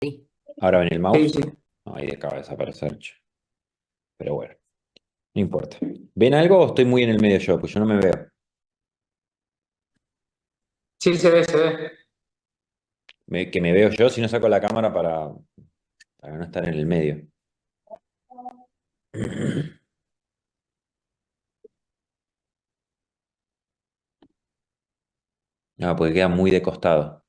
Sí. Ahora ven el Sí, mouse. sí. No, ahí acaba de desaparecer, che. Pero bueno, no importa. ¿Ven algo o estoy muy en el medio yo? Pues yo no me veo. Sí, se ve, se ve. Que me veo yo si no saco la cámara para no estar en el medio. No, porque queda muy de costado.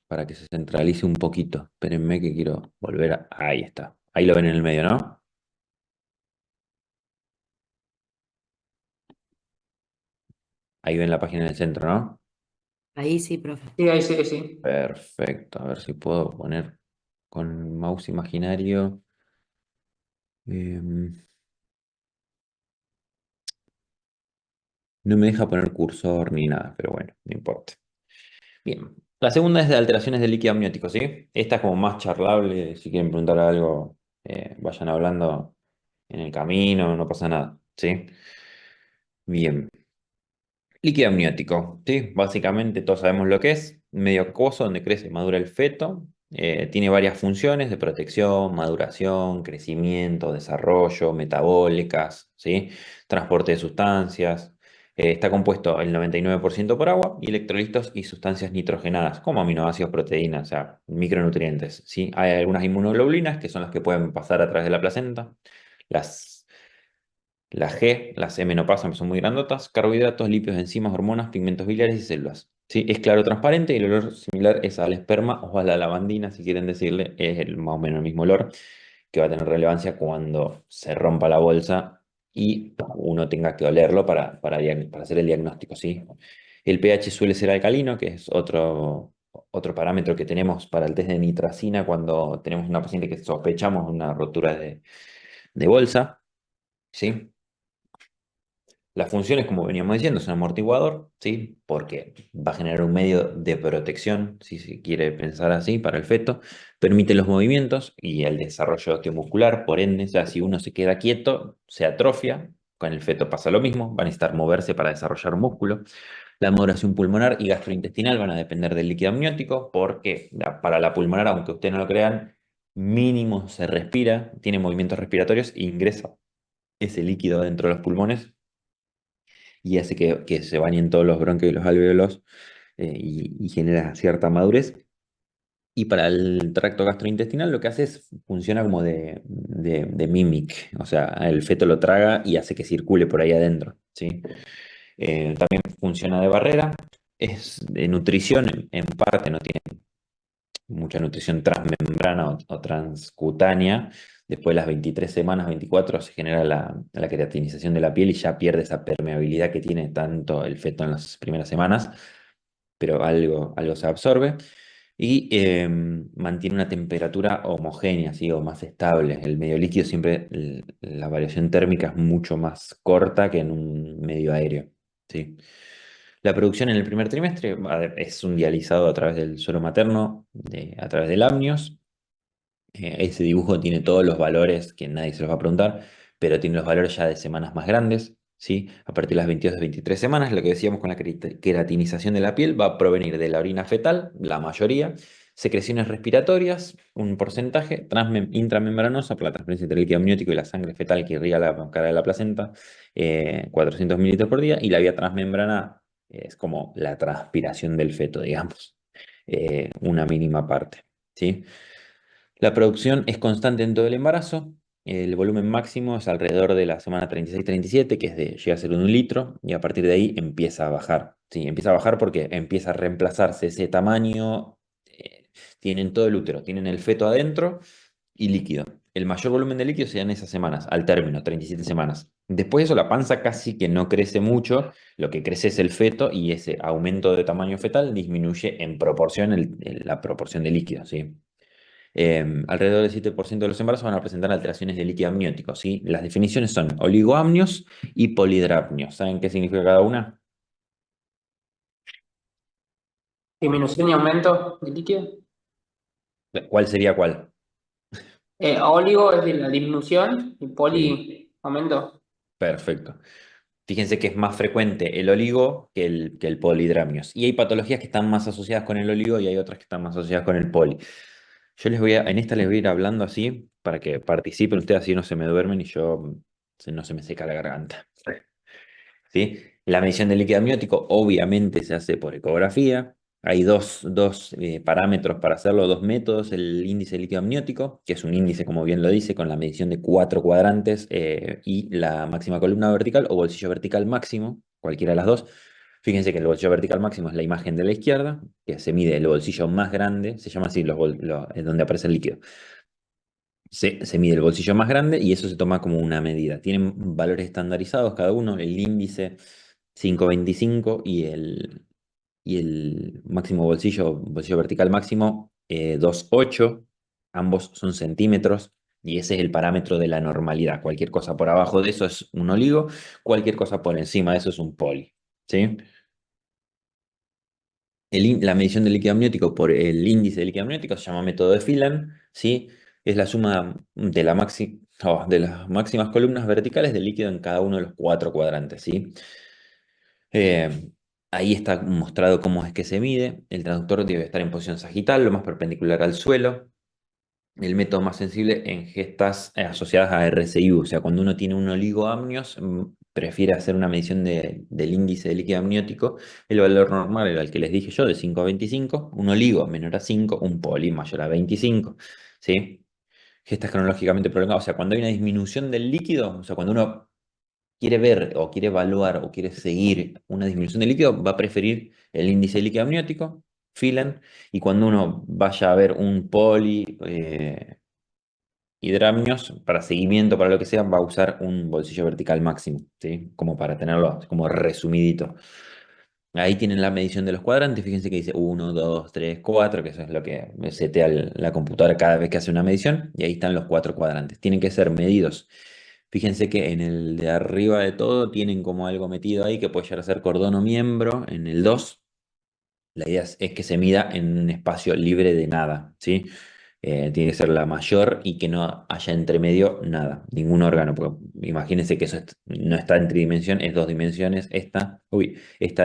Para que se centralice un poquito. Espérenme que quiero volver a... Ahí está. Ahí lo ven en el medio, ¿no? Ahí ven la página en el centro, ¿no? Ahí sí, profe. Sí, ahí sí, sí. Perfecto. A ver si puedo poner con mouse imaginario. Em, no me deja poner cursor ni nada, pero bueno, no importa. Bien. La segunda es de alteraciones del líquido amniótico, ¿sí? Esta es como más charlable. Si quieren preguntar algo, vayan hablando en el camino, no pasa nada, ¿sí? Bien. Líquido amniótico, ¿sí? Básicamente todos sabemos lo que es. Medio acuoso donde crece y madura el feto. Tiene varias funciones de protección, maduración, crecimiento, desarrollo, metabólicas, ¿sí? Transporte de sustancias. Está compuesto el 99% por agua y electrolitos y sustancias nitrogenadas, como aminoácidos, proteínas, o sea, micronutrientes, ¿sí? Hay algunas inmunoglobulinas que son las que pueden pasar a través de la placenta. Las las G, las M no pasan, son muy grandotas. Carbohidratos, lípidos, enzimas, hormonas, pigmentos biliares y células. ¿Sí? Es claro, transparente y el olor similar es al esperma o a la lavandina, si quieren decirle, es más o menos el mismo olor que va a tener relevancia cuando se rompa la bolsa y uno tenga que olerlo para hacer el diagnóstico, ¿sí? El pH suele ser alcalino, que es otro parámetro que tenemos para el test de nitracina cuando tenemos una paciente que sospechamos una rotura de bolsa, ¿sí? Las funciones, como veníamos diciendo, es un amortiguador, ¿sí? Porque va a generar un medio de protección, si se quiere pensar así, para el feto. Permite los movimientos y el desarrollo osteomuscular, por ende, o sea, si uno se queda quieto, se atrofia. Con el feto pasa lo mismo, va a necesitar moverse para desarrollar músculo. La maduración pulmonar y gastrointestinal van a depender del líquido amniótico, porque para la pulmonar, aunque ustedes no lo crean, mínimo se respira, tiene movimientos respiratorios e ingresa ese líquido dentro de los pulmones y hace que se bañen todos los bronquios y los alvéolos y genera cierta madurez. Y para el tracto gastrointestinal lo que hace es, funciona como de mimic, o sea, el feto lo traga y hace que circule por ahí adentro, ¿sí? También funciona de barrera, es de nutrición en parte, no tiene mucha nutrición transmembrana o transcutánea. Después de las 23 semanas, 24, se genera la queratinización de la piel y ya pierde esa permeabilidad que tiene tanto el feto en las primeras semanas, pero algo se absorbe. Y mantiene una temperatura homogénea, ¿sí? O más estable. El medio líquido siempre, la variación térmica es mucho más corta que en un medio aéreo, ¿sí? La producción en el primer trimestre es un dializado a través del suero materno, a través del amnios. Ese dibujo tiene todos los valores que nadie se los va a preguntar, pero tiene los valores ya de semanas más grandes, ¿sí? A partir de las 22 23 semanas, lo que decíamos con la queratinización de la piel va a provenir de la orina fetal, la mayoría, secreciones respiratorias, un porcentaje, intramembranosa por la transferencia entre el líquido amniótico y la sangre fetal que irriga la cara de la placenta, 400 mililitros por día, y la vía transmembrana es como la transpiración del feto, digamos, una mínima parte, ¿sí? La producción es constante en todo el embarazo. El volumen máximo es alrededor de la semana 36-37, que llega a ser 1 litro, y a partir de ahí empieza a bajar. Sí, empieza a bajar porque empieza a reemplazarse ese tamaño. Tienen todo el útero, tienen el feto adentro y líquido. El mayor volumen de líquido se da en esas semanas, al término, 37 semanas. Después de eso, la panza casi que no crece mucho, lo que crece es el feto y ese aumento de tamaño fetal disminuye en proporción la proporción de líquido, ¿sí? Alrededor del 7% de los embarazos van a presentar alteraciones de líquido amniótico, ¿sí? Las definiciones son oligoamnios y polidrapnios. ¿Saben qué significa cada una? Disminución y aumento de líquido. ¿Cuál sería cuál? Óligo es de la disminución y Sí, poli, aumento. perfecto. Fíjense que es más frecuente el oligo que el polidramnios. Y hay patologías que están más asociadas con el oligo y hay otras que están más asociadas con el poli. En esta les voy a ir hablando así para que participen ustedes, así no se me duermen y no se me seca la garganta. ¿Sí? La medición del líquido amniótico obviamente se hace por ecografía. Hay dos parámetros para hacerlo, dos métodos. El índice de líquido amniótico, que es un índice, como bien lo dice, con la medición de 4 cuadrantes y la máxima columna vertical o bolsillo vertical máximo, cualquiera de las dos. Fíjense que el bolsillo vertical máximo es la imagen de la izquierda, que se mide el bolsillo más grande, se llama así es donde aparece el líquido. Se mide el bolsillo más grande y eso se toma como una medida. Tienen valores estandarizados cada uno, el índice 5,25 y el máximo bolsillo vertical máximo 2,8. Ambos son centímetros y ese es el parámetro de la normalidad. Cualquier cosa por abajo de eso es un oligo, cualquier cosa por encima de eso es un poli. ¿Sí? La medición del líquido amniótico por el índice de líquido amniótico se llama método de Phelan, ¿sí? Es la suma de las máximas columnas verticales del líquido en cada uno de los 4 cuadrantes, ¿sí? Eh, Ahí está mostrado cómo es que se mide. El transductor debe estar en posición sagital, lo más perpendicular al suelo. El método más sensible en gestas asociadas a RCIU, o sea, cuando uno tiene un oligoamnios, prefiere hacer una medición del índice de líquido amniótico. El valor normal era el que les dije yo, de 5,25, un oligo menor a 5, un poli mayor a 25, ¿sí? Gestas cronológicamente prolongadas, o sea, cuando hay una disminución del líquido, o sea, cuando uno quiere ver o quiere evaluar o quiere seguir una disminución del líquido, va a preferir el índice de líquido amniótico, Phelan, y cuando uno vaya a ver un poli, hidramnios, para seguimiento, para lo que sea, va a usar un bolsillo vertical máximo, ¿sí? Como para tenerlo como resumidito. Ahí tienen la medición de los cuadrantes, fíjense que dice 1, 2, 3, 4, que eso es lo que setea la computadora cada vez que hace una medición, y ahí están los 4 cuadrantes. Tienen que ser medidos. Fíjense que en el de arriba de todo tienen como algo metido ahí que puede llegar a ser cordón o miembro, en el 2 la idea es que se mida en un espacio libre de nada, ¿sí? Tiene que ser la mayor y que no haya entre medio nada, ningún órgano, porque imagínense que no está en tridimensión, es 2 dimensiones esta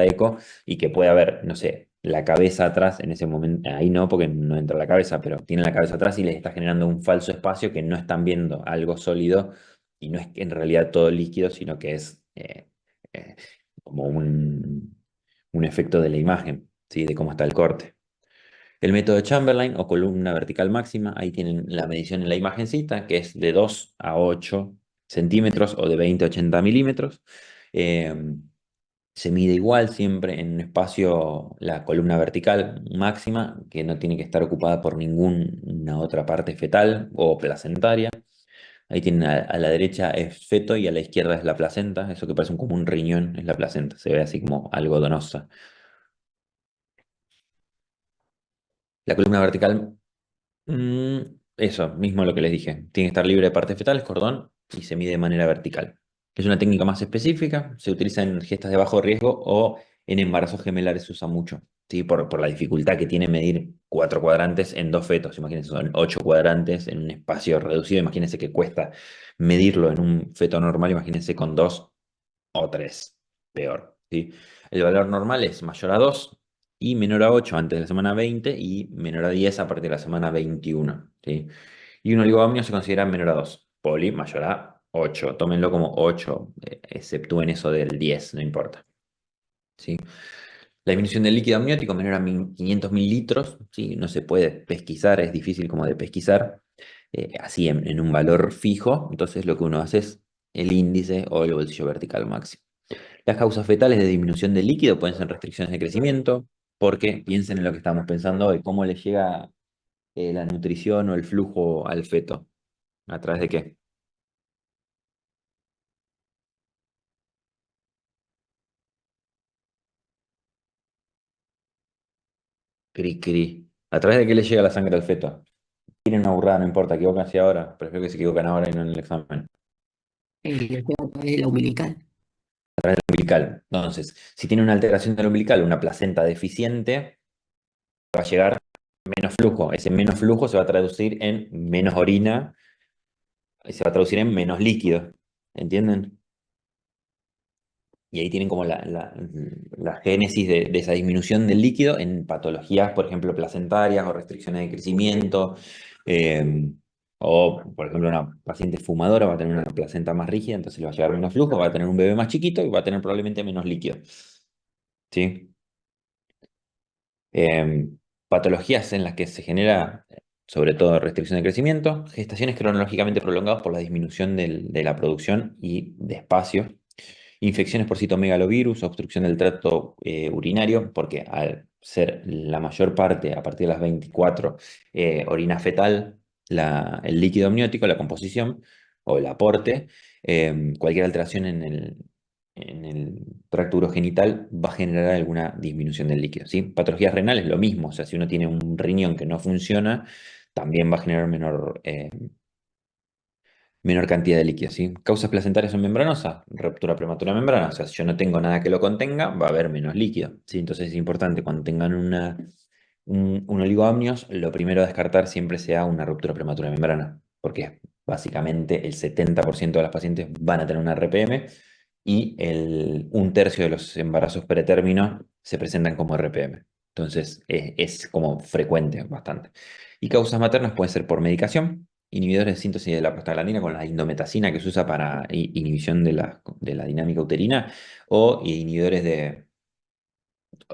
eco, y que puede haber, no sé, la cabeza atrás en ese momento, ahí no, porque no entra la cabeza, pero tiene la cabeza atrás y les está generando un falso espacio que no están viendo algo sólido y no es en realidad todo líquido, sino que es eh, como un efecto de la imagen, ¿sí? De cómo está el corte. El método de Chamberlain o columna vertical máxima, ahí tienen la medición en la imagencita, que es de 2 a 8 centímetros o de 20 a 80 milímetros. Eh, Se mide igual siempre en un espacio la columna vertical máxima, que no tiene que estar ocupada por ninguna otra parte fetal o placentaria. Ahí tienen a la derecha es feto y a la izquierda es la placenta. Eso que parece como un riñón es la placenta. Se ve así como algodonosa. La columna vertical, mm, eso, mismo lo que les dije. Tiene que estar libre de partes fetales, cordón, y se mide de manera vertical. Es una técnica más específica, se utiliza en gestas de bajo riesgo o en embarazos gemelares se usa mucho, ¿sí? Por la dificultad que tiene medir 4 cuadrantes en 2 fetos. Imagínense, son 8 cuadrantes en un espacio reducido. Imagínense que cuesta medirlo en un feto normal, imagínense con 2 o 3, peor, ¿sí? El valor normal es mayor a 2 y menor a 8 antes de la semana 20 y menor a 10 a partir de la semana 21, ¿sí? Y un oligoamnio se considera menor a 2, poli mayor a 8, tómenlo como 8, exceptúen eso del 10, no importa, ¿sí? La disminución del líquido amniótico menor a 500 mililitros, ¿sí? No se puede pesquisar, es difícil como de pesquisar, así en un valor fijo, entonces lo que uno hace es el índice o el bolsillo vertical máximo. Las causas fetales de disminución del líquido pueden ser restricciones de crecimiento, porque piensen en lo que estamos pensando hoy, cómo le llega la nutrición o el flujo al feto. ¿A través de qué? Cri, cri. ¿A través de qué le llega la sangre al feto? Tienen una burrada, no importa, equivóquense ahora, prefiero que se equivoquen ahora y no en el examen. Le pega a través de la umbilical. Umbilical. Entonces, si tiene una alteración del umbilical, una placenta deficiente, va a llegar menos flujo. Ese menos flujo se va a traducir en menos orina y se va a traducir en menos líquido. ¿Entienden? Y ahí tienen como la génesis de esa disminución del líquido en patologías, por ejemplo, placentarias o restricciones de crecimiento. eh, o, por ejemplo, una paciente fumadora va a tener una placenta más rígida, entonces le va a llevar menos flujo, va a tener un bebé más chiquito y va a tener probablemente menos líquido. ¿Sí? Eh, Patologías en las que se genera, sobre todo, restricción de crecimiento, gestaciones cronológicamente prolongadas por la disminución de la producción y de espacio, infecciones por citomegalovirus, obstrucción del tracto urinario, porque al ser la mayor parte, a partir de las 24, orina fetal, el líquido amniótico, la composición o el aporte, cualquier alteración en el tracto urogenital va a generar alguna disminución del líquido, ¿sí? Patologías renales, lo mismo, o sea, si uno tiene un riñón que no funciona, también va a generar menor cantidad de líquido, ¿sí? Causas placentarias o membranosas, ruptura prematura de membrana, o sea, si yo no tengo nada que lo contenga, va a haber menos líquido, ¿sí? Entonces es importante cuando tengan un oligoamnios, lo primero a descartar siempre sea una ruptura prematura de membrana, porque básicamente el 70% de las pacientes van a tener una RPM y un tercio de los embarazos pretérminos se presentan como RPM. Entonces es como frecuente bastante. Y causas maternas pueden ser por medicación, inhibidores de síntesis de la prostaglandina con la indometacina que se usa para inhibición de la dinámica uterina, o inhibidores de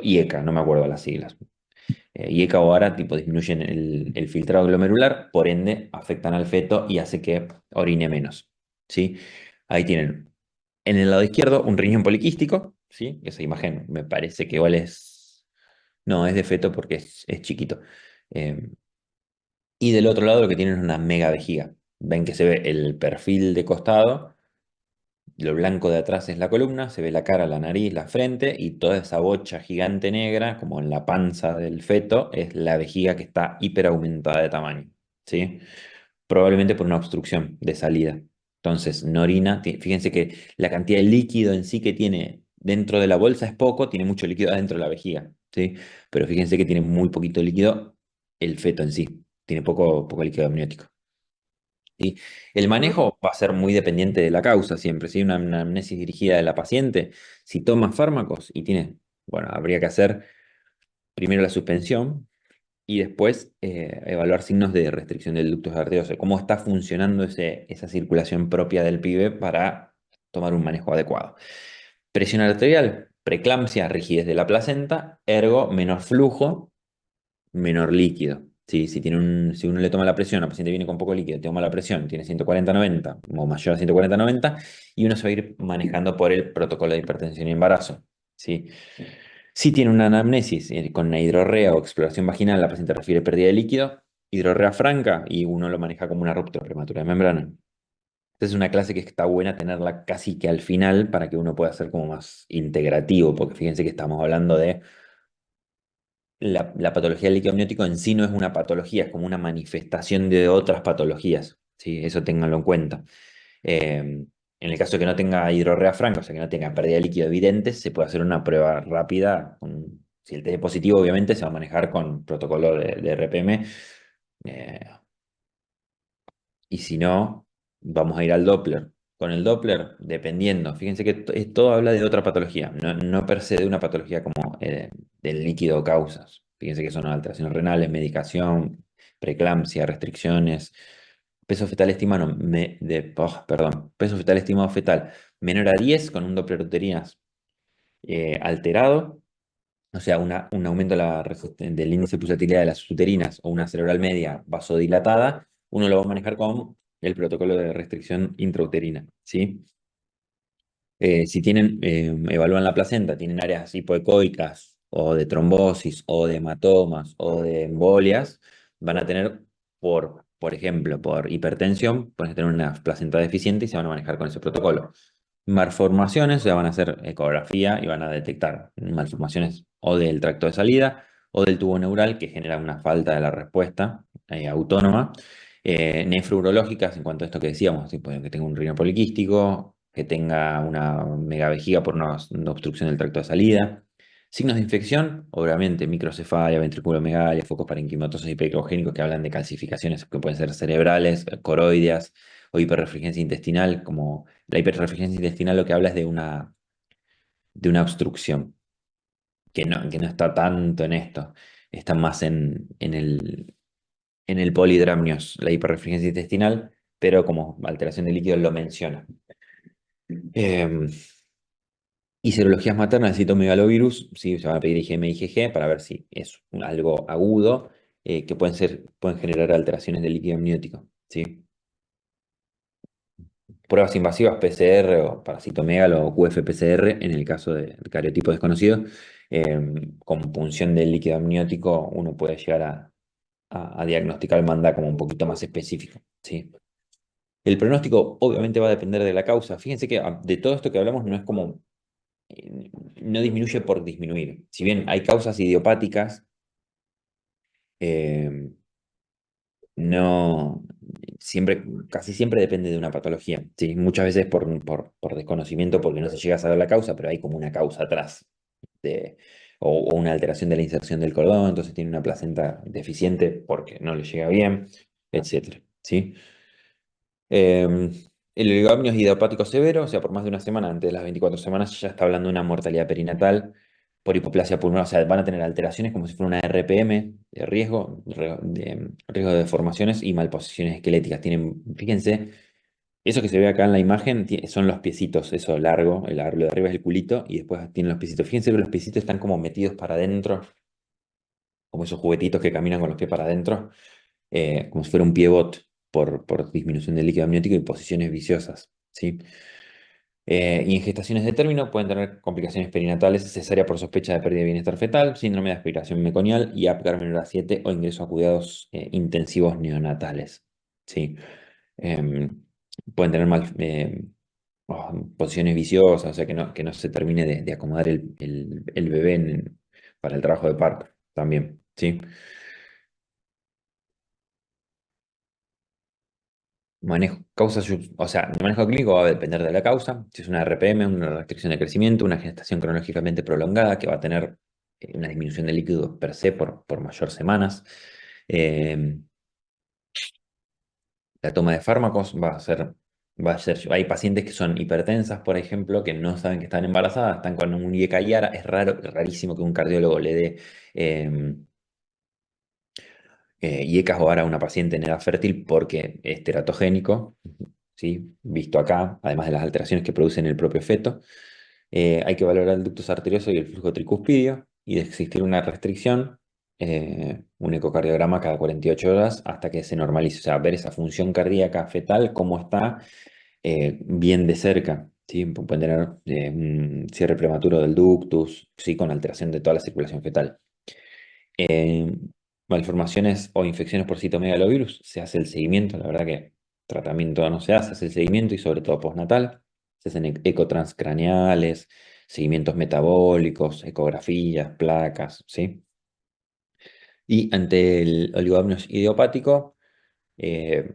IECA, no me acuerdo las siglas. IECA o ARA tipo disminuyen el filtrado glomerular, por ende afectan al feto y hace que orine menos, ¿sí? Ahí tienen en el lado izquierdo un riñón poliquístico, ¿sí? Esa imagen me parece que igual es... No, es de feto porque es chiquito. Eh, y del otro lado lo que tienen es una mega vejiga. Ven que se ve el perfil de costado, lo blanco de atrás es la columna, se ve la cara, la nariz, la frente y toda esa bocha gigante negra, como en la panza del feto, es la vejiga que está hiperaumentada de tamaño, ¿sí? Probablemente por una obstrucción de salida. Entonces, no orina, fíjense que la cantidad de líquido en sí que tiene dentro de la bolsa es poco, tiene mucho líquido adentro de la vejiga, ¿sí? Pero fíjense que tiene muy poquito líquido el feto en sí, tiene poco líquido amniótico. ¿Sí? El manejo va a ser muy dependiente de la causa siempre, ¿sí? Una anamnesis dirigida de la paciente, si toma fármacos y tiene, bueno, habría que hacer primero la suspensión y después evaluar signos de restricción del ducto arterioso, cómo está funcionando esa circulación propia del pibe para tomar un manejo adecuado. Presión arterial, preeclampsia, rigidez de la placenta, ergo, menor flujo, menor líquido. Sí, si uno le toma la presión, la paciente viene con poco líquido, toma la presión, tiene 140-90 o mayor a 140-90 y uno se va a ir manejando por el protocolo de hipertensión y embarazo. ¿Sí? Si tiene una anamnesis con una hidrorrea o exploración vaginal, la paciente refiere pérdida de líquido, hidrorrea franca y uno lo maneja como una ruptura prematura de membrana. Esta es una clase que está buena tenerla casi que al final para que uno pueda ser como más integrativo, porque fíjense que estamos hablando de la patología del líquido amniótico en sí no es una patología, es como una manifestación de otras patologías. ¿Sí? Eso ténganlo en cuenta. En el caso de que no tenga hidrorrea franca, o sea que no tenga pérdida de líquido evidente, se puede hacer una prueba rápida. Si el test es positivo, obviamente se va a manejar con protocolo de RPM. eh, y si no, vamos a ir al Doppler. Con el Doppler, dependiendo, fíjense que todo habla de otra patología, no per se de una patología como del líquido causas. Fíjense que son alteraciones renales, medicación, preeclampsia, restricciones. Peso fetal estimado, perdón, peso fetal estimado fetal menor a 10 con un Doppler uterinas alterado, o sea, un aumento de del índice de pulsatilidad de las uterinas o una cerebral media vasodilatada, uno lo va a manejar con el protocolo de restricción intrauterina, ¿sí? Si evalúan la placenta, tienen áreas hipoecoicas o de trombosis o de hematomas o de embolias, van a tener, por ejemplo, por hipertensión, pueden tener una placenta deficiente y se van a manejar con ese protocolo. Malformaciones, o sea, van a hacer ecografía y van a detectar malformaciones o del tracto de salida o del tubo neural que genera una falta de la respuesta autónoma. Nefrourológicas, en cuanto a esto que decíamos, tipo, que tenga un riñón poliquístico, que tenga una megavejiga por una obstrucción del tracto de salida. Signos de infección, obviamente, microcefalia, ventriculomegalia, focos parenquimatosos y pericogénicos que hablan de calcificaciones que pueden ser cerebrales, coroideas o hiperrefringencia intestinal, como la hiperrefringencia intestinal lo que habla es de de una obstrucción, que no está tanto en esto, está más en el polidramnios, la hiperrefringencia intestinal, pero como alteración de líquido lo menciona. Eh, y serologías maternas de citomegalovirus, sí, se van a pedir IgM y IgG para ver si es algo agudo, que pueden generar alteraciones del líquido amniótico, ¿sí? Pruebas invasivas PCR o parasitomegalo o QF-PCR en el caso de cariotipo desconocido, con punción del líquido amniótico uno puede llegar a diagnosticar el manda como un poquito más específico, ¿sí? El pronóstico obviamente va a depender de la causa. Fíjense que de todo esto que hablamos no es como, no disminuye por disminuir. Si bien hay causas idiopáticas, eh, no, casi siempre depende de una patología, ¿sí? Muchas veces por desconocimiento, porque no se llega a saber la causa, pero hay como una causa atrás, o una alteración de la inserción del cordón, entonces tiene una placenta deficiente porque no le llega bien, etcétera, ¿sí? Eh, el oligoamnios idiopático severo, o sea, por más de una semana, antes de las 24 semanas, ya está hablando de una mortalidad perinatal por hipoplasia pulmonar, o sea, van a tener alteraciones como si fuera una RPM de riesgo de deformaciones y malposiciones esqueléticas. Fíjense, eso que se ve acá en la imagen son los piecitos, eso largo, lo de arriba es el culito y después tienen los piecitos. Fíjense que los piecitos están como metidos para adentro, como esos juguetitos que caminan con los pies para adentro, como si fuera un piebot por disminución del líquido amniótico y posiciones viciosas, ¿sí? Y en gestaciones de término pueden tener complicaciones perinatales, cesárea por sospecha de pérdida de bienestar fetal, síndrome de aspiración meconial y Apgar menor a 7 o ingreso a cuidados intensivos neonatales, ¿sí? Em, Pueden tener posiciones viciosas, o sea, que no se termine de acomodar el bebé para el trabajo de parto también, ¿sí? O sea, el manejo clínico va a depender de la causa, si es una RPM, una restricción de crecimiento, una gestación cronológicamente prolongada que va a tener una disminución de líquido per se por mayor semanas. Eh, la toma de fármacos hay pacientes que son hipertensas, por ejemplo, que no saben que están embarazadas, están con un IECA y ARA, es rarísimo que un cardiólogo le dé eh, IECAS o ARA a una paciente en edad fértil porque es teratogénico, ¿sí? Visto acá, además de las alteraciones que produce en el propio feto. Hay que valorar el ductus arterioso y el flujo tricuspidio, y de existir una restricción, un ecocardiograma cada 48 horas hasta que se normalice, o sea, ver esa función cardíaca fetal, cómo está, bien de cerca, ¿sí? Pueden tener un cierre prematuro del ductus, ¿sí? Con alteración de toda la circulación fetal. Eh, Malformaciones o infecciones por citomegalovirus, se hace el seguimiento, la verdad que tratamiento no se hace el seguimiento y sobre todo postnatal, se hacen ecotranscraneales, seguimientos metabólicos, ecografías, placas, ¿sí? Y ante el oligoamnios idiopático, eh,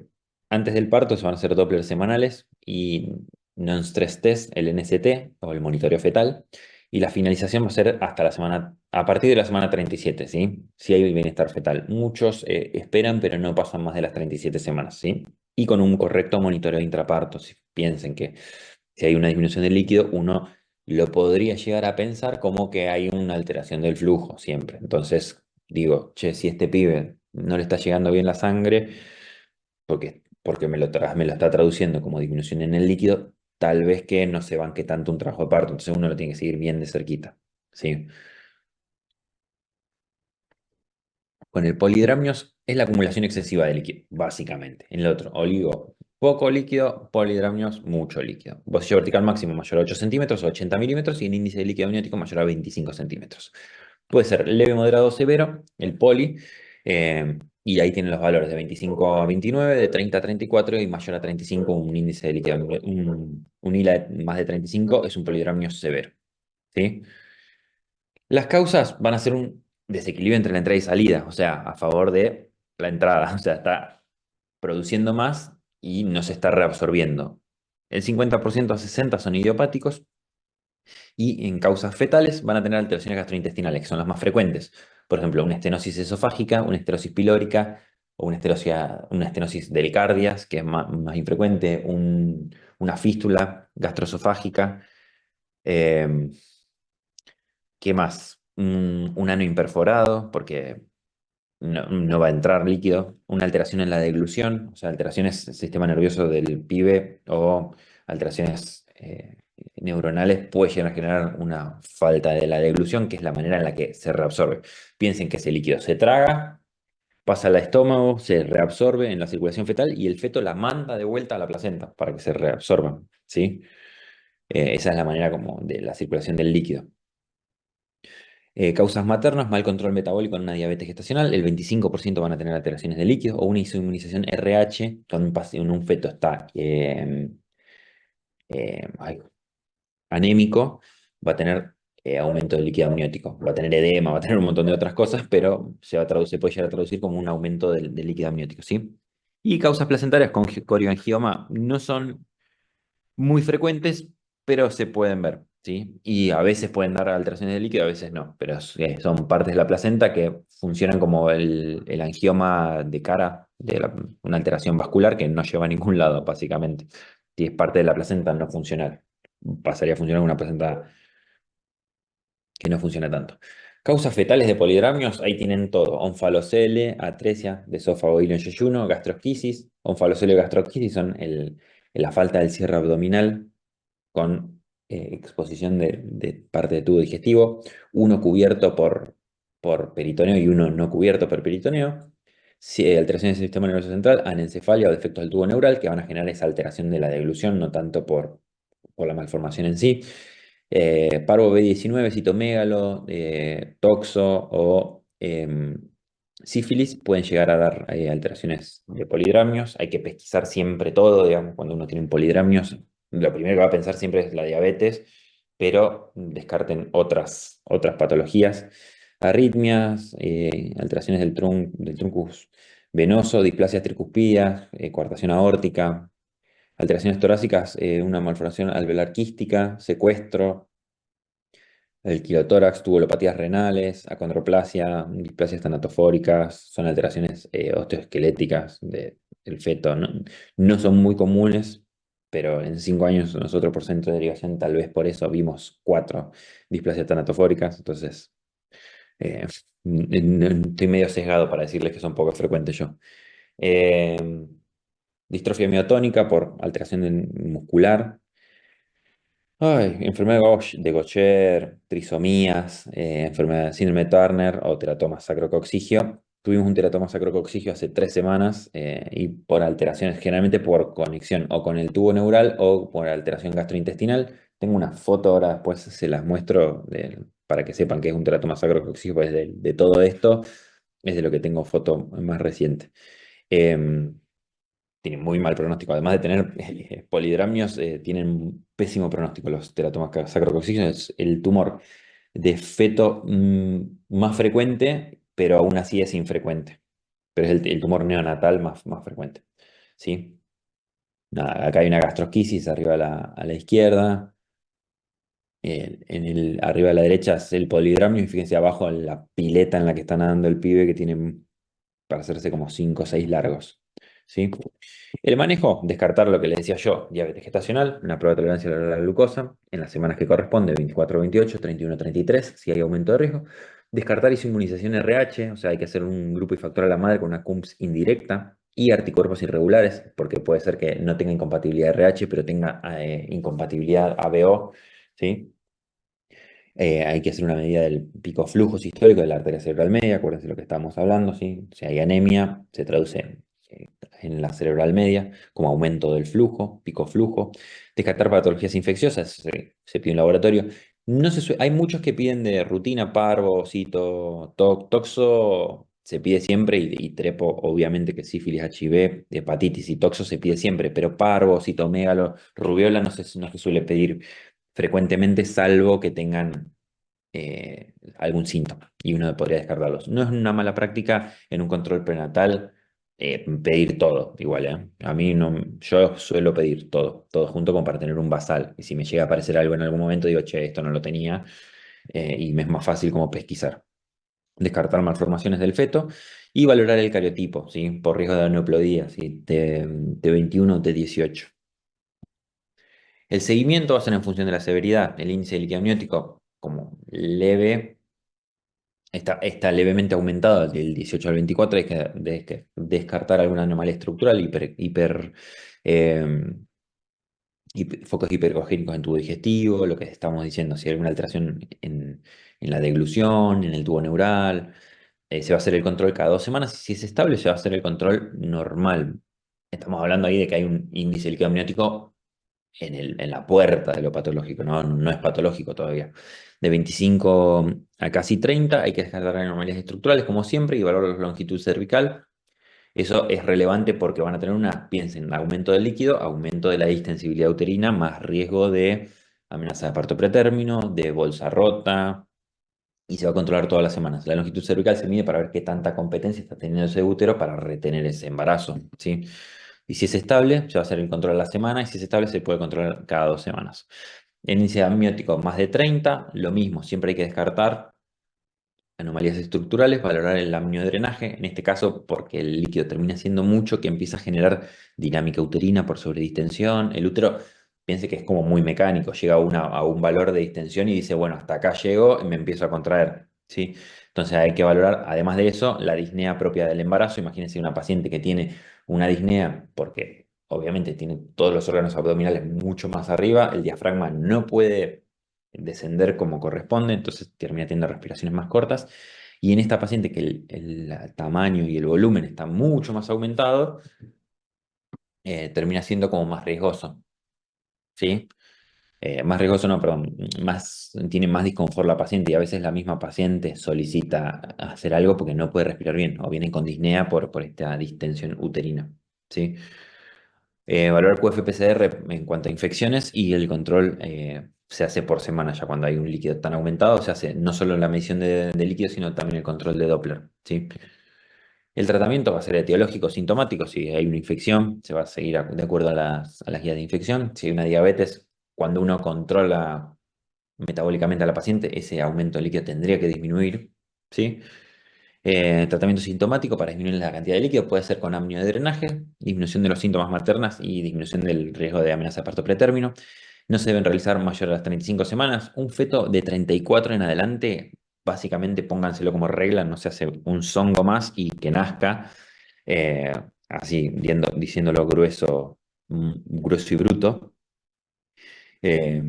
antes del parto se van a hacer Doppler semanales y non-stress test, el NST o el monitoreo fetal. Y la finalización va a ser a partir de la semana 37, ¿sí? Si hay bienestar fetal. Muchos esperan, pero no pasan más de las 37 semanas, ¿sí? Y con un correcto monitoreo intraparto. Si piensen que si hay una disminución del líquido, uno lo podría llegar a pensar como que hay una alteración del flujo siempre. Entonces, digo, che, si este pibe no le está llegando bien la sangre, porque me lo está traduciendo como disminución en el líquido, tal vez que no se banque tanto un trabajo de parto, entonces uno lo tiene que seguir bien de cerquita, ¿sí? Con el polidramnios es la acumulación excesiva de líquido, básicamente. En el otro, oligo, poco líquido, polidramnios, mucho líquido. Bolsillo vertical máximo mayor a 8 centímetros o 80 milímetros y el índice de líquido amniótico mayor a 25 centímetros. Puede ser leve, moderado, severo, el poli, y ahí tienen los valores de 25 a 29, de 30 a 34 y mayor a 35, un índice de líquido, un ILA de más de 35 es un polidramnio severo, ¿sí? Las causas van a ser un desequilibrio entre la entrada y salida, o sea, a favor de la entrada, o sea, está produciendo más y no se está reabsorbiendo. El 50% a 60% son idiopáticos y en causas fetales van a tener alteraciones gastrointestinales, que son las más frecuentes. Por ejemplo, una estenosis esofágica, una esterosis pilórica o una estenosis del cardias, que es más infrecuente, una fístula gastroesofágica. ¿Qué más? Un ano imperforado, porque no va a entrar líquido. Una alteración en la deglución, o sea, alteraciones del sistema nervioso del pibe o alteraciones neuronales puede llegar a generar una falta de la deglución, que es la manera en la que se reabsorbe. Piensen que ese líquido se traga, pasa al estómago, se reabsorbe en la circulación fetal y el feto la manda de vuelta a la placenta para que se reabsorba, ¿sí? Esa es la manera como de la circulación del líquido. Causas maternas, mal control metabólico en una diabetes gestacional, el 25% van a tener alteraciones de líquido o una inmunización RH, cuando un feto está ay, anémico, va a tener aumento del líquido amniótico, va a tener edema, va a tener un montón de otras cosas, pero se puede llegar a traducir como un aumento del líquido amniótico, ¿sí? Y causas placentarias con corioangioma no son muy frecuentes, pero se pueden ver, ¿sí? Y a veces pueden dar alteraciones de líquido, a veces no, pero son partes de la placenta que funcionan como el angioma de cara de una alteración vascular que no lleva a ningún lado, básicamente. Si es parte de la placenta no funcional, pasaría a funcionar una placenta que no funciona tanto. Causas fetales de polidramios, ahí tienen todo. Onfalocele, atresia de esófago hilo en yeyuno, gastrosquisis. Onfalocele y gastrosquisis son la falta del cierre abdominal con exposición de parte del tubo digestivo, uno cubierto por peritoneo y uno no cubierto por peritoneo. Alteraciones del sistema nervioso central, anencefalia o defectos del tubo neural que van a generar esa alteración de la deglución, no tanto por la malformación en sí. Parvo B19, citomegalo, toxo o sífilis pueden llegar a dar alteraciones de polidramios. Hay que pesquisar siempre todo, digamos, cuando uno tiene polidramios, lo primero que va a pensar siempre es la diabetes, pero descarten otras patologías, arritmias, alteraciones del truncus venoso, displasias tricuspidas, coartación aórtica, alteraciones torácicas, una malformación alveolar quística, secuestro, el quilotórax, tubulopatías renales, acondroplasia, displasias tanatofóricas, son alteraciones osteoesqueléticas del feto. No son muy comunes, pero en 5 años nosotros por centro de derivación tal vez por eso vimos 4 displasias tanatofóricas, entonces eh, estoy medio sesgado para decirles que son poco frecuentes yo. Eh, Distrofia miotónica por alteración muscular. Ay, enfermedad de Gaucher, trisomías, enfermedad de síndrome de Turner o teratoma sacrococcigio. Tuvimos un teratoma sacrococcigio hace 3 semanas y por alteraciones, generalmente por conexión o con el tubo neural o por alteración gastrointestinal. Tengo una foto ahora, después se las muestro para que sepan que es un teratoma sacrococcigio, pues de todo esto es de lo que tengo foto más reciente. Tienen muy mal pronóstico. Además de tener polidramios, tienen pésimo pronóstico los teratomas sacrococcígeos. Es el tumor de feto más frecuente, pero aún así es infrecuente. Pero es el tumor neonatal más frecuente. ¿Sí? Nada, acá hay una gastrosquisis arriba a la izquierda. Arriba a la derecha es el polidramio. Y fíjense abajo en la pileta en la que está nadando el pibe que tiene para hacerse como 5 o 6 largos. ¿Sí? El manejo, descartar lo que les decía yo, diabetes gestacional, una prueba de tolerancia a la glucosa, en las semanas que corresponde, 24, 28, 31, 33, si hay aumento de riesgo. Descartar inmunización RH, o sea, hay que hacer un grupo y factor a la madre con una CUMS indirecta y anticuerpos irregulares, porque puede ser que no tenga incompatibilidad RH, pero tenga incompatibilidad ABO, ¿sí? Hay que hacer una medida del pico flujo sistólico de la arteria cerebral media, acuérdense de lo que estábamos hablando, ¿sí? Si hay anemia, se traduce en la cerebral media como aumento del flujo, pico flujo. Descartar patologías infecciosas, se pide un laboratorio. No hay muchos que piden de rutina parvo, cito, toxo, se pide siempre, y trepo, obviamente que sífilis, HIV, hepatitis y toxo se pide siempre, pero parvo, citomegalo, rubiola no se suele pedir frecuentemente, salvo que tengan algún síntoma y uno podría descartarlos. No es una mala práctica en un control prenatal pedir todo, igual, ¿eh? A mí no, yo suelo pedir todo junto como para tener un basal. Y si me llega a aparecer algo en algún momento, digo, che, esto no lo tenía, y me es más fácil como pesquisar. Descartar malformaciones del feto y valorar el cariotipo, ¿sí? Por riesgo de aneuploidía, ¿sí? T21 o T18. El seguimiento va a ser en función de la severidad. El índice de líquido amniótico como leve, está levemente aumentado del 18 al 24, hay que descartar alguna anomalía estructural, eh, focos hipercogénicos en tubo digestivo, lo que estamos diciendo, si hay alguna alteración en la deglución, en el tubo neural, se va a hacer el control cada 2 semanas, y si es estable se va a hacer el control normal. Estamos hablando ahí de que hay un índice de líquido amniótico en la puerta de lo patológico, no, no es patológico todavía. De 25 a casi 30 hay que descartar anomalías estructurales como siempre y evaluar la longitud cervical. Eso es relevante porque van a tener piensen, aumento del líquido, aumento de la distensibilidad uterina, más riesgo de amenaza de parto pretérmino, de bolsa rota, y se va a controlar todas las semanas. La longitud cervical se mide para ver qué tanta competencia está teniendo ese útero para retener ese embarazo, ¿sí? Y si es estable, se va a hacer el control a la semana, y si es estable, se puede controlar cada 2 semanas. El índice amniótico más de 30, lo mismo, siempre hay que descartar anomalías estructurales, valorar el amniodrenaje, en este caso porque el líquido termina siendo mucho que empieza a generar dinámica uterina por sobredistensión. El útero, piense que es como muy mecánico, llega a un valor de distensión y dice, bueno, hasta acá llego y me empiezo a contraer, ¿sí? Entonces hay que valorar, además de eso, la disnea propia del embarazo. Imagínense una paciente que tiene una disnea porque obviamente tiene todos los órganos abdominales mucho más arriba, el diafragma no puede descender como corresponde, entonces termina teniendo respiraciones más cortas. Y en esta paciente que el tamaño y el volumen está mucho más aumentado, termina siendo como más riesgoso, ¿sí? Más riesgoso, no, perdón, tiene más disconfort la paciente, y a veces la misma paciente solicita hacer algo porque no puede respirar bien o viene con disnea por esta distensión uterina, ¿sí? Valorar QFPCR en cuanto a infecciones, y el control se hace por semana. Ya cuando hay un líquido tan aumentado, se hace no solo la medición de líquido, sino también el control de Doppler, ¿sí? El tratamiento va a ser etiológico sintomático. Si hay una infección, se va a seguir de acuerdo a las guías de infección. Si hay una diabetes, cuando uno controla metabólicamente a la paciente, ese aumento de líquido tendría que disminuir, ¿sí? Tratamiento sintomático para disminuir la cantidad de líquido puede ser con amniodrenaje, disminución de los síntomas maternas y disminución del riesgo de amenaza de parto pretérmino. No se deben realizar mayor a las 35 semanas. Un feto de 34 en adelante, básicamente pónganselo como regla, no se hace un zongo más y que nazca, eh, así diciéndolo grueso, grueso y bruto. Eh,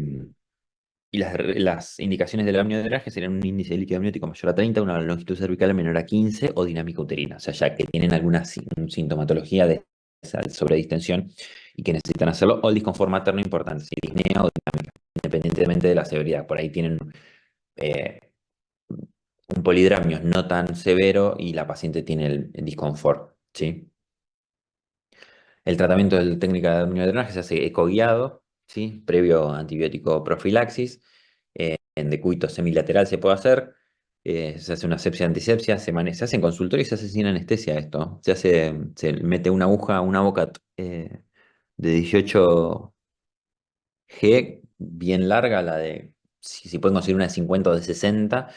y las indicaciones del amniodrenaje serían un índice de líquido amniótico mayor a 30, una longitud cervical menor a 15 o dinámica uterina. O sea, ya que tienen alguna sintomatología de esa sobredistensión y que necesitan hacerlo, o el disconfort materno importante, si disnea o dinámica, independientemente de la severidad. Por ahí tienen eh, un polidramio no tan severo y la paciente tiene el disconfort, ¿sí? El tratamiento de la técnica de amniodrenaje se hace ecoguiado, ¿sí? Previo antibiótico profilaxis. En decúbito semilateral se puede hacer. Se hace una asepsia antisepsia, se hace en consultorio y se hace sin anestesia esto. Se mete una aguja, una boca de 18G, bien larga, si pueden conseguir una de 50 o de 60,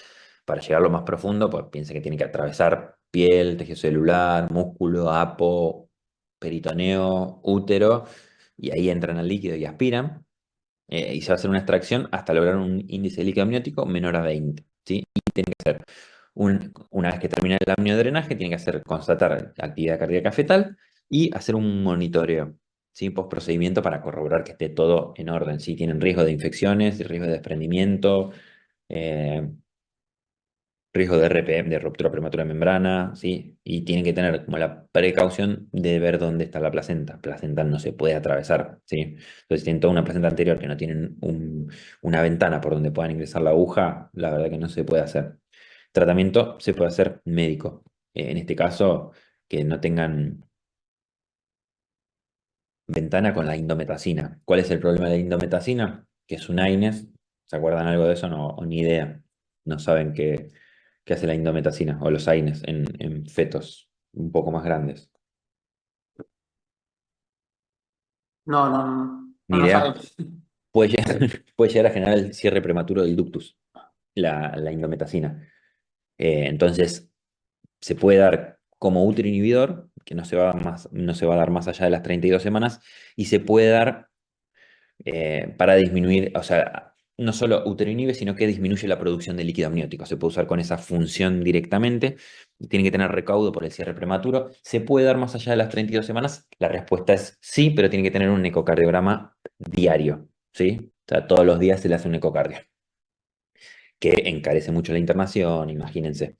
para llegar a lo más profundo, pues piensa que tiene que atravesar piel, tejido celular, músculo, apo, peritoneo, útero, y ahí entran al líquido y aspiran. Y se va a hacer una extracción hasta lograr un índice de líquido amniótico menor a 20, ¿sí? Y tiene que ser, una vez que termina el amniodrenaje, tiene que constatar actividad cardíaca fetal y hacer un monitoreo, ¿sí? Post procedimiento, para corroborar que esté todo en orden. Si tienen riesgo de infecciones, riesgo de desprendimiento, eh, riesgo de RPM, de ruptura prematura de membrana, ¿sí? Y tienen que tener como la precaución de ver dónde está la placenta. Placenta no se puede atravesar, ¿sí? Entonces, si tienen toda una placenta anterior que no tienen una ventana por donde puedan ingresar la aguja, la verdad que no se puede hacer. Tratamiento se puede hacer médico. En este caso, que no tengan ventana con la indometacina. ¿Cuál es el problema de la indometacina? Que es un AINES. ¿Se acuerdan algo de eso? No, o ni idea. No saben qué hace la indometacina o los AINES en fetos un poco más grandes. No, no, no, Ni no idea. sabe. Puede llegar, puede llegar a generar el cierre prematuro del ductus, la indometacina. Entonces, se puede dar como útero inhibidor, que no se va a dar más allá de las 32 semanas, y se puede dar para disminuir, o sea, no solo uteroinhibe, sino que disminuye la producción de líquido amniótico. Se puede usar con esa función directamente. Tiene que tener recaudo por el cierre prematuro. ¿Se puede dar más allá de las 32 semanas? La respuesta es sí, pero tiene que tener un ecocardiograma diario, ¿sí? O sea, todos los días se le hace un ecocardio, que encarece mucho la internación, imagínense.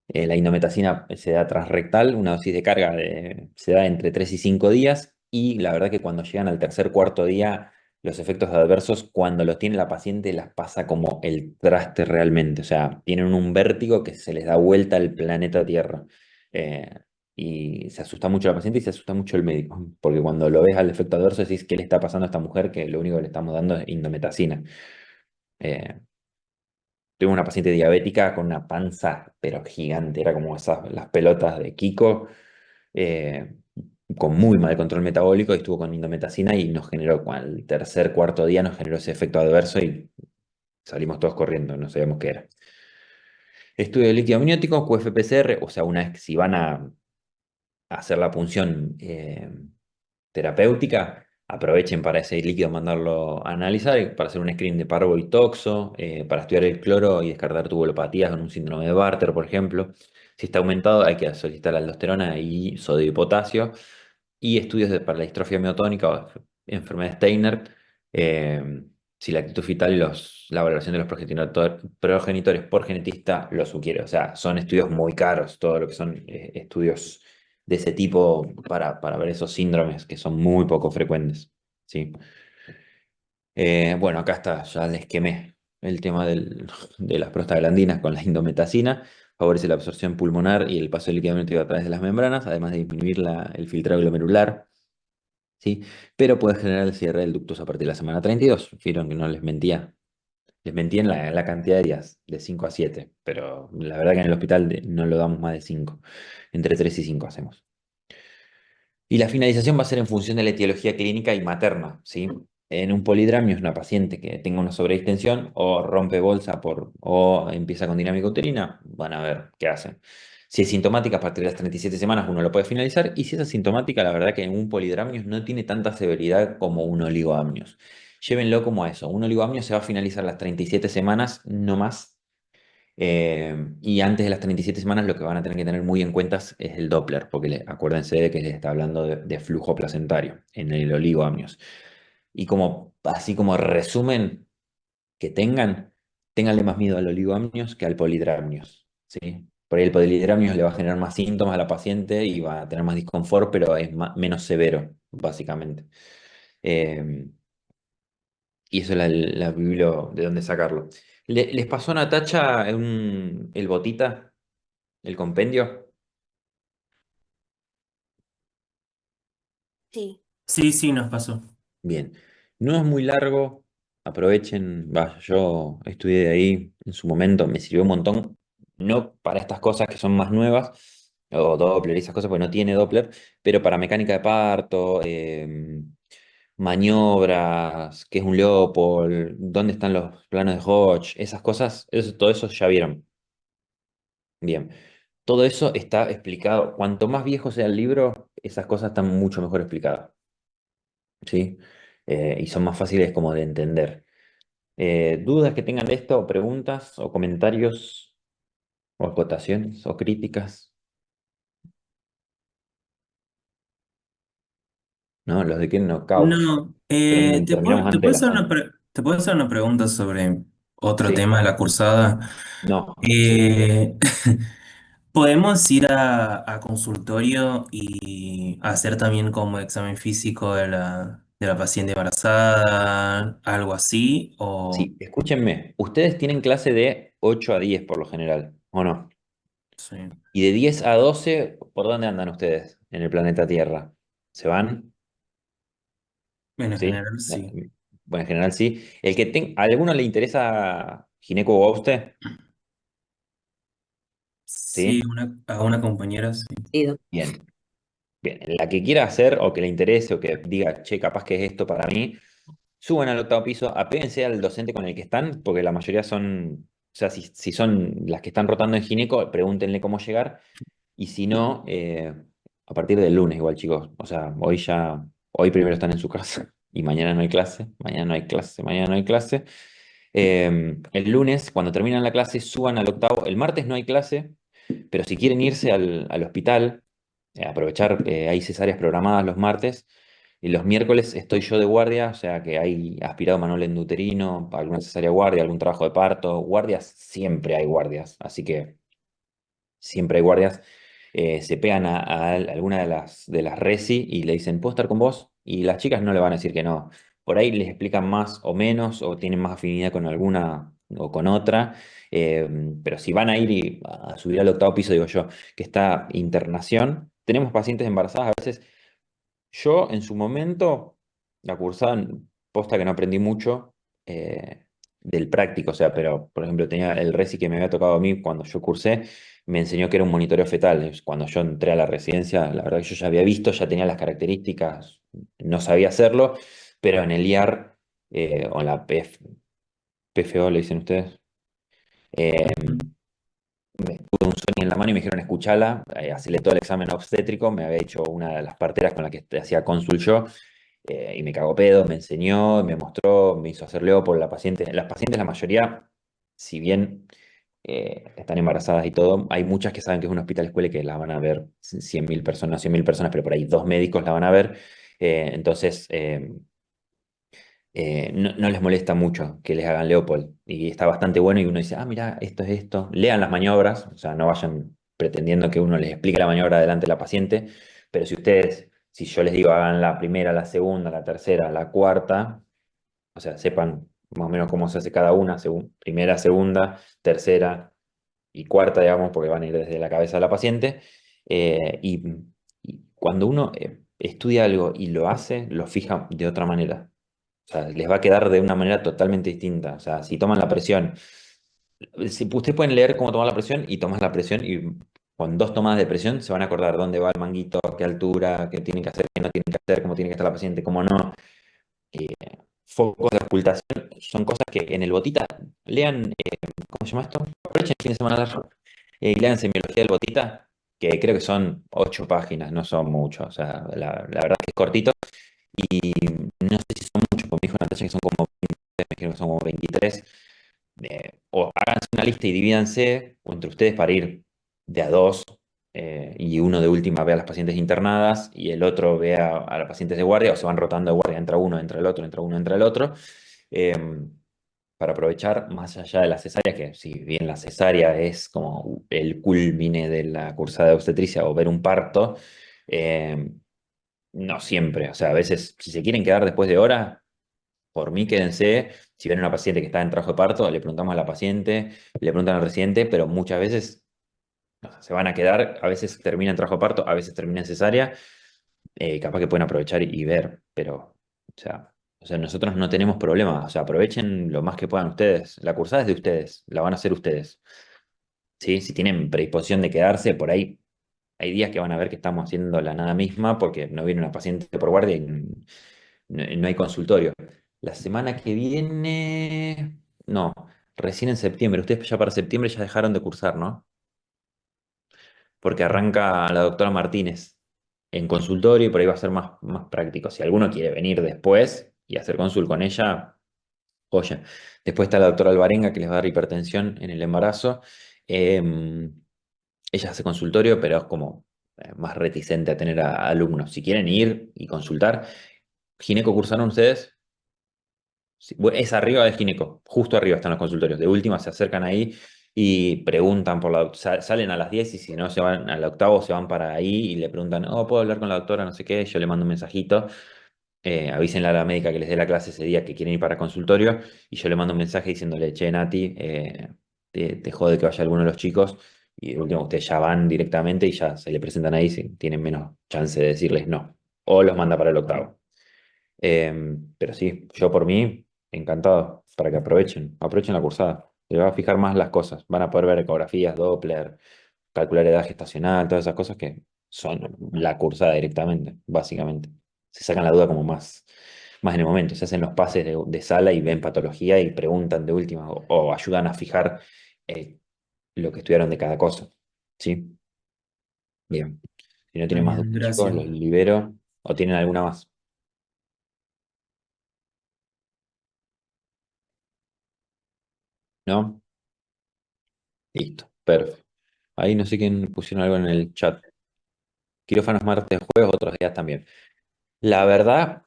La indometacina se da transrectal, una dosis de carga se da entre 3 y 5 días y la verdad que cuando llegan al tercer, cuarto día, los efectos adversos, cuando los tiene la paciente, las pasa como el traste realmente. O sea, tienen un vértigo que se les da vuelta al planeta Tierra. Eh, y se asusta mucho la paciente y se asusta mucho el médico, porque cuando lo ves al efecto adverso decís, ¿qué le está pasando a esta mujer? Que lo único que le estamos dando es indometacina. Eh, Tuve una paciente diabética con una panza, pero gigante, era como esas, las pelotas de Kiko, eh, con muy mal control metabólico, y estuvo con indometacina y nos generó, al tercer, cuarto día, nos generó ese efecto adverso y salimos todos corriendo, no sabíamos qué era. Estudio de líquido amniótico, QFPCR, o sea, una vez que si van a hacer la punción terapéutica, aprovechen para ese líquido mandarlo a analizar, para hacer un screen de parvo y toxo, para estudiar el cloro y descartar tubulopatías con un síndrome de Bartter, por ejemplo. Si está aumentado, hay que solicitar aldosterona y sodio y potasio. Y estudios para la distrofia miotónica o enfermedad de Steiner, eh, si la actitud fetal y la valoración de los progenitores por genetista lo sugiere. O sea, son estudios muy caros, todo lo que son estudios de ese tipo para ver esos síndromes que son muy poco frecuentes. ¿Sí? Bueno, acá está, ya les quemé el tema de las prostaglandinas con la indometacina. Favorece la absorción pulmonar y el paso del líquido amniótico a través de las membranas, además de disminuir el filtrado glomerular. ¿Sí? Pero puede generar el cierre del ductus a partir de la semana 32. Vieron que no les mentía. Les mentí en la cantidad de días, de 5 a 7, pero la verdad que en el hospital no lo damos más de 5. Entre 3 y 5 hacemos. Y la finalización va a ser en función de la etiología clínica y materna, ¿sí? En un polidramio es una paciente que tenga una sobredistensión o rompe bolsa o empieza con dinámica uterina, van a ver qué hacen. Si es sintomática a partir de las 37 semanas uno lo puede finalizar, y si es asintomática, la verdad que en un polidramio no tiene tanta severidad como un oligoamnios. Llévenlo como a eso, un oligoamnio se va a finalizar a las 37 semanas, no más, y antes de las 37 semanas lo que van a tener que tener muy en cuenta es el Doppler, porque acuérdense de que les está hablando de flujo placentario en el oligoamnios. Y como, así como resumen que ténganle más miedo al oligoamnios que al polidramnios, ¿sí? Por ahí el polidramnios le va a generar más síntomas a la paciente y va a tener más disconfort, pero es menos severo, básicamente. Eh, y eso es la biblio de dónde sacarlo. ¿Les pasó a Natacha el botita? ¿El compendio? Sí. Sí, sí, nos pasó. Bien. No es muy largo. Aprovechen. Vaya, yo estudié de ahí en su momento. Me sirvió un montón. No para estas cosas que son más nuevas, o Doppler y esas cosas, porque no tiene Doppler, pero para mecánica de parto, maniobras, qué es un Leopold, dónde están los planos de Hodge, esas cosas, todo eso ya vieron. Bien. Todo eso está explicado. Cuanto más viejo sea el libro, esas cosas están mucho mejor explicadas. ¿Sí? Y son más fáciles como de entender. ¿Dudas que tengan de esto, o preguntas, o comentarios, o acotaciones, o críticas? ¿No? Los de que knockout. No, Terminamos te antes de puedo las hacer 11. te puedo hacer una pregunta sobre otro Sí, tema de la cursada. no, sí. Eh, ¿Podemos ir a consultorio y hacer también como examen físico de la paciente embarazada, algo así? O Sí, escúchenme. Ustedes tienen clase de 8 a 10 por lo general, ¿o no? sí, Y de 10 a 12, ¿por dónde andan ustedes en el planeta Tierra? ¿Se van? en ¿Sí? general sí. Bueno, en general sí. ¿A alguno le interesa gineco o a usted? Sí, ¿Sí? a una compañera sí. Sí, Bien. Bien. La que quiera hacer o que le interese o que diga, che, capaz que es esto para mí, suban al octavo piso, apéguense al docente con el que están, porque la mayoría son, o sea, si son las que están rotando en gineco, pregúntenle cómo llegar. Y si no, a partir del lunes igual, chicos. O sea, hoy primero están en su casa. y mañana no hay clase, mañana no hay clase, mañana no hay clase. El lunes, cuando terminan la clase, suban al octavo. El martes no hay clase, pero si quieren irse al hospital, aprovechar, hay cesáreas programadas los martes. Y los miércoles estoy yo de guardia, o sea que hay aspirado manual endouterino, alguna cesárea guardia, algún trabajo de parto. Guardias, siempre hay guardias, así que siempre hay guardias. Se pegan a alguna de las resi y le dicen, ¿puedo estar con vos? Y las chicas no le van a decir que no. Por ahí les explican más o menos, o tienen más afinidad con alguna o con otra. eh, pero si van a ir a subir al octavo piso, digo yo, que está internación, tenemos pacientes embarazadas a veces. Yo en su momento, la cursada, posta que no aprendí mucho del práctico, o sea, pero por ejemplo tenía el resi que me había tocado a mí cuando yo cursé, me enseñó que era un monitoreo fetal. Cuando yo entré a la residencia, la verdad que yo ya había visto, ya tenía las características, no sabía hacerlo, pero en el IAR o en la PFO le dicen ustedes, eh, tuve un sueño en la mano y me dijeron, escuchala, hacele todo el examen obstétrico, me había hecho una de las parteras con la que hacía cónsul yo, y me cagó pedo, me enseñó, me mostró, me hizo hacer Leopold, la paciente. Las pacientes, la mayoría, si bien están embarazadas y todo, hay muchas que saben que es un hospital escuela y que la van a ver 100.000 personas, 100.000 personas, pero por ahí dos médicos la van a ver. Entonces, no les molesta mucho que les hagan Leopold. Y está bastante bueno y uno dice, ah, mira, esto es esto. Lean las maniobras, o sea, no vayan pretendiendo que uno les explique la maniobra delante de la paciente, pero si yo les digo hagan la primera, la segunda, la tercera, la cuarta, o sea, sepan más o menos cómo se hace cada una, primera, segunda, tercera y cuarta, digamos, porque van a ir desde la cabeza de la paciente. Y cuando uno estudia algo y lo hace, lo fija de otra manera. O sea, les va a quedar de una manera totalmente distinta. O sea, si toman la presión, si ustedes pueden leer cómo tomar la presión y tomas la presión y con dos tomadas de presión se van a acordar dónde va el manguito, a qué altura, qué tienen que hacer, qué no tienen que hacer, cómo tiene que estar la paciente, cómo no. Eh, Focos de ocultación son cosas que en el botita lean, ¿cómo se llama esto? Aprovechen el fin de semana largo y lean semiología del botita, que creo que son 8 páginas, no son mucho. O sea, la verdad es que es cortito y no sé si son muchos, porque me dijo Natalia que son como 20, me dijeron que son como 23. O háganse una lista y divídanse entre ustedes para ir de a dos, y uno de última ve a las pacientes internadas y el otro ve a las pacientes de guardia, o se van rotando de guardia, entra uno, entra el otro, entra uno, entra el otro, eh, para aprovechar más allá de la cesárea, que si bien la cesárea es como el culmine de la cursada de obstetricia o ver un parto, eh, no siempre, o sea, a veces si se quieren quedar después de hora, por mí quédense. Si ven una paciente que está en trabajo de parto, le preguntamos a la paciente, le preguntan al residente, pero muchas veces o sea, se van a quedar, a veces termina en trabajo de parto, a veces termina en cesárea, capaz que pueden aprovechar y ver, pero, o sea, nosotros no tenemos problema, o sea, aprovechen lo más que puedan ustedes. La cursada es de ustedes, la van a hacer ustedes, ¿sí? Si tienen predisposición de quedarse, por ahí hay días que van a ver que estamos haciendo la nada misma porque no viene una paciente por guardia y no hay consultorio. La semana que viene, no, recién en septiembre. Ustedes ya para septiembre ya dejaron de cursar, ¿no? Porque arranca la doctora Martínez en consultorio y por ahí va a ser más práctico. Si alguno quiere venir después y hacer consul con ella, oye. Después está la doctora Alvarenga que les va a dar hipertensión en el embarazo. Ella hace consultorio, pero es como más reticente a tener a alumnos. Si quieren ir y consultar, ¿gineco cursaron ustedes? Sí, es arriba de gineco, justo arriba están los consultorios. De última se acercan ahí y preguntan por salen a las 10 y si no se van al octavo, se van para ahí y le preguntan, oh, ¿puedo hablar con la doctora? No sé qué. Yo le mando un mensajito, avísenle a la médica que les dé la clase ese día que quieren ir para consultorio y yo le mando un mensaje diciéndole, che, Nati, te jode que vaya alguno de los chicos y de último ustedes ya van directamente y ya se le presentan ahí si tienen menos chance de decirles no. O los manda para el octavo. Pero sí, yo por mí, encantado, para que aprovechen la cursada. Se va a fijar más las cosas. Van a poder ver ecografías, Doppler, calcular edad gestacional, todas esas cosas que son la cursada directamente, básicamente. Se sacan la duda como más en el momento. Se hacen los pases de sala y ven patología y preguntan de última o ayudan a fijar eh, lo que estudiaron de cada cosa. ¿Sí? Bien. Si no Muy tienen más bien, dudas, chicos, gracias. los libero o tienen alguna más. ¿no? Listo, perfecto. Ahí no sé quién pusieron algo en el chat. Quirófanos martes, jueves, otros días también. La verdad,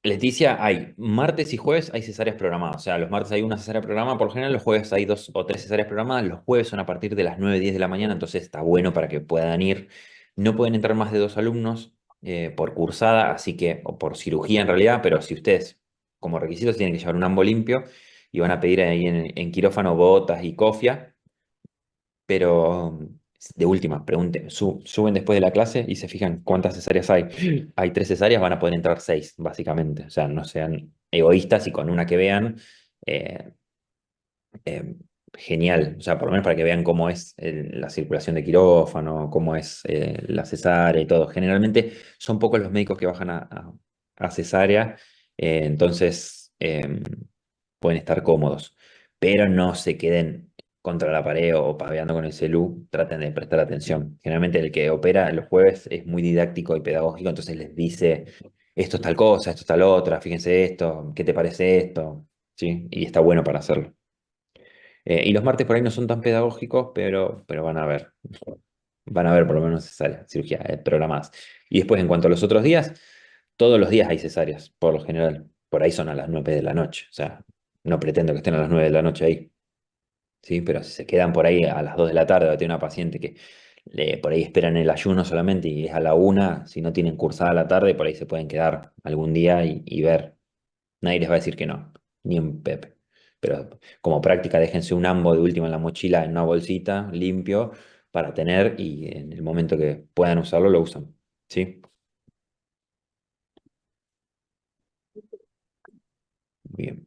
Leticia, hay martes y jueves hay cesáreas programadas. O sea, los martes hay una cesárea programada por lo general, los jueves hay dos o tres cesáreas programadas. Los jueves son a partir de las 9 10 de la mañana, entonces está bueno para que puedan ir. No pueden entrar más de dos alumnos por cursada, así que, o por cirugía en realidad, pero si ustedes como requisitos tienen que llevar un ambo limpio y van a pedir ahí en quirófano botas y cofia, pero de última, pregunten, suben después de la clase y se fijan cuántas cesáreas hay. Hay tres cesáreas, van a poder entrar seis, básicamente. O sea, no sean egoístas y con una que vean, eh, eh, genial. O sea, por lo menos para que vean cómo es la circulación de quirófano, cómo es la cesárea y todo. Generalmente son pocos los médicos que bajan a cesárea, entonces pueden estar cómodos, pero no se queden contra la pared o paveando con el celu, traten de prestar atención. Generalmente el que opera los jueves es muy didáctico y pedagógico, entonces les dice, esto es tal cosa, esto es tal otra, fíjense esto, ¿qué te parece esto? ¿Sí? Y está bueno para hacerlo. Y los martes por ahí no son tan pedagógicos, pero van a ver por lo menos cesáreas, cirugía programadas. Y después en cuanto a los otros días, todos los días hay cesáreas, por lo general. Por ahí son a las 9 de la noche, o sea, no pretendo que estén a las 9 de la noche ahí, ¿sí? Pero si se quedan por ahí a las 2 de la tarde, va a tener una paciente que por ahí esperan el ayuno solamente y es a la una, si no tienen cursada a la tarde, por ahí se pueden quedar algún día y ver. Nadie les va a decir que no, ni un pepe. Pero como práctica, déjense un ambo de última en la mochila, en una bolsita, limpio, para tener y en el momento que puedan usarlo, lo usan. ¿Sí? Bien.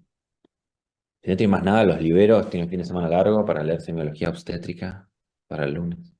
Si no tienen más nada, los libero, tienen fin de semana largo para leer semiología obstétrica para el lunes.